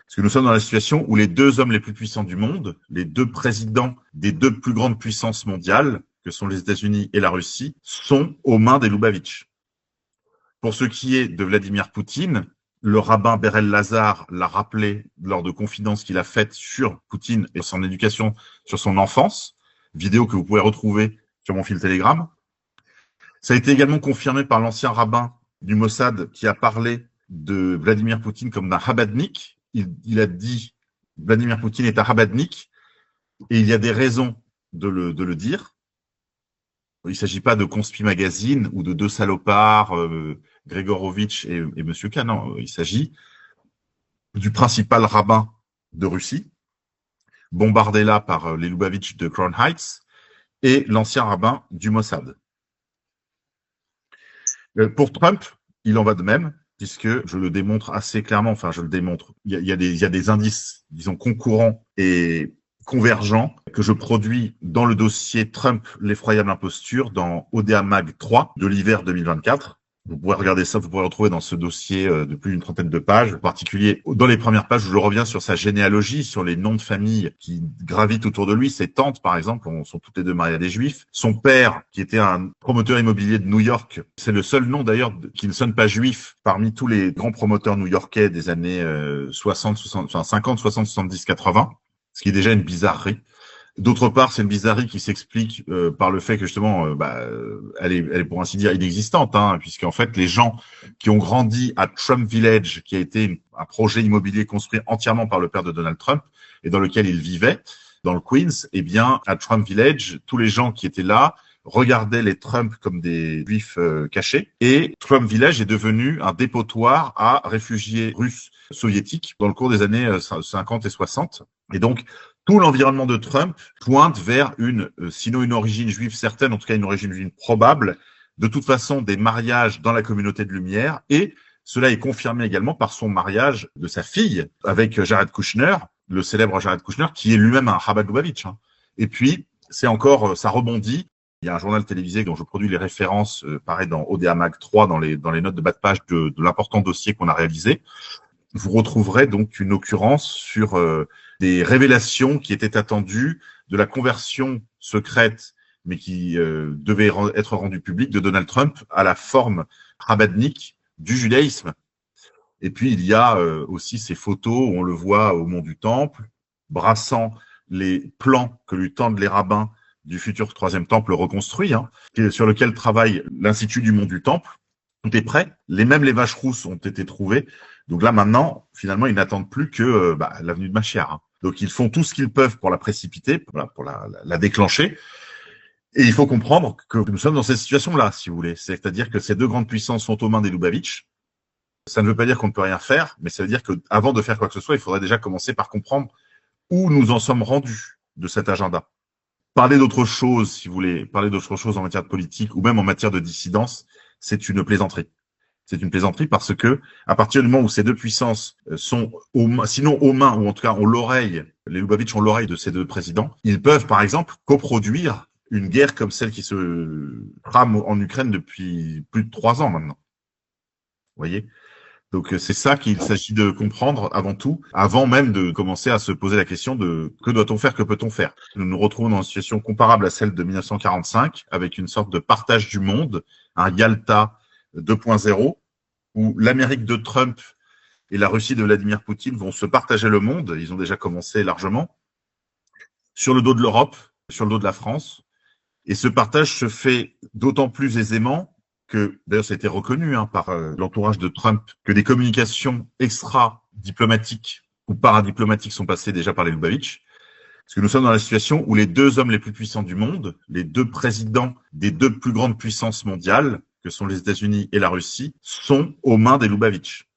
Parce que nous sommes dans la situation où les deux hommes les plus puissants du monde, les deux présidents des deux plus grandes puissances mondiales, que sont les États-Unis et la Russie, sont aux mains des Loubavitch. Pour ce qui est de Vladimir Poutine, le rabbin Berel Lazar l'a rappelé lors de confidences qu'il a faites sur Poutine et son éducation, sur son enfance, vidéo que vous pouvez retrouver sur mon fil Telegram. Ça a été également confirmé par l'ancien rabbin du Mossad qui a parlé de Vladimir Poutine comme d'un Chabadnik. Il a dit Vladimir Poutine est un Chabadnik et il y a des raisons de le dire. Il ne s'agit pas de Conspi Magazine ou de deux salopards, Gregorovitch et Monsieur K. Non, il s'agit du principal rabbin de Russie, bombardé là par les Loubavitch de Crown Heights, et l'ancien rabbin du Mossad. Pour Trump, il en va de même, puisque je le démontre assez clairement, enfin je le démontre, il y a des indices, disons, concurrents et convergents que je produis dans le dossier Trump, l'effroyable imposture, dans ODA Mag 3 de l'hiver 2024. Vous pourrez regarder ça, vous pourrez le retrouver dans ce dossier de plus d'une trentaine de pages, en particulier dans les premières pages où je reviens sur sa généalogie, sur les noms de famille qui gravitent autour de lui. Ses tantes, par exemple, sont toutes les deux mariées à des juifs. Son père, qui était un promoteur immobilier de New York, c'est le seul nom d'ailleurs qui ne sonne pas juif parmi tous les grands promoteurs new-yorkais des années 50, 60, 70, 80, ce qui est déjà une bizarrerie. D'autre part, c'est une bizarrerie qui s'explique par le fait que justement, elle est pour ainsi dire inexistante, puisqu'en fait, les gens qui ont grandi à Trump Village, qui a été un projet immobilier construit entièrement par le père de Donald Trump et dans lequel il vivait, dans le Queens, eh bien, à Trump Village, tous les gens qui étaient là regardaient les Trump comme des juifs cachés, et Trump Village est devenu un dépotoir à réfugiés russes soviétiques dans le cours des années 50 et 60. Et donc, tout l'environnement de Trump pointe vers sinon une origine juive certaine, en tout cas une origine juive probable, de toute façon des mariages dans la communauté de Lumière, et cela est confirmé également par son mariage de sa fille avec Jared Kushner, le célèbre Jared Kushner, qui est lui-même un Chabad Lubavitch. Et puis, c'est encore, ça rebondit. Il y a un journal télévisé dont je produis les références, pareil dans ODA Mag 3, dans les notes de bas de page de l'important dossier qu'on a réalisé. Vous retrouverez donc une occurrence sur des révélations qui étaient attendues de la conversion secrète, mais qui devait être rendue publique, de Donald Trump à la forme rabbinique du judaïsme. Et puis, il y a aussi ces photos où on le voit au Mont du Temple, brassant les plans que lui tendent les rabbins du futur troisième temple reconstruit, sur lequel travaille l'Institut du Mont du Temple. Tout est prêt. Même les vaches rousses ont été trouvées. Donc là, maintenant, finalement, ils n'attendent plus que l'avenue de Machiar. Donc, ils font tout ce qu'ils peuvent pour la précipiter, pour la déclencher. Et il faut comprendre que nous sommes dans cette situation-là, si vous voulez. C'est-à-dire que ces deux grandes puissances sont aux mains des Loubavitch. Ça ne veut pas dire qu'on ne peut rien faire, mais ça veut dire qu'avant de faire quoi que ce soit, il faudrait déjà commencer par comprendre où nous en sommes rendus de cet agenda. Parler d'autre chose, si vous voulez, parler d'autre chose en matière de politique ou même en matière de dissidence, c'est une plaisanterie. C'est une plaisanterie parce que, à partir du moment où ces deux puissances sont sinon aux mains, ou en tout cas ont l'oreille, les Loubavitch ont l'oreille de ces deux présidents, ils peuvent, par exemple, coproduire une guerre comme celle qui se trame en Ukraine depuis plus de 3 ans maintenant. Vous voyez? Donc, c'est ça qu'il s'agit de comprendre avant tout, avant même de commencer à se poser la question de que doit-on faire, que peut-on faire? Nous nous retrouvons dans une situation comparable à celle de 1945, avec une sorte de partage du monde, un Yalta 2.0, où l'Amérique de Trump et la Russie de Vladimir Poutine vont se partager le monde, ils ont déjà commencé largement, sur le dos de l'Europe, sur le dos de la France, et ce partage se fait d'autant plus aisément que, d'ailleurs, ça a été reconnu par l'entourage de Trump, que des communications extra-diplomatiques ou paradiplomatiques sont passées déjà par les Loubavitch, parce que nous sommes dans la situation où les deux hommes les plus puissants du monde, les deux présidents des deux plus grandes puissances mondiales, que sont les États-Unis et la Russie, sont aux mains des Loubavitch.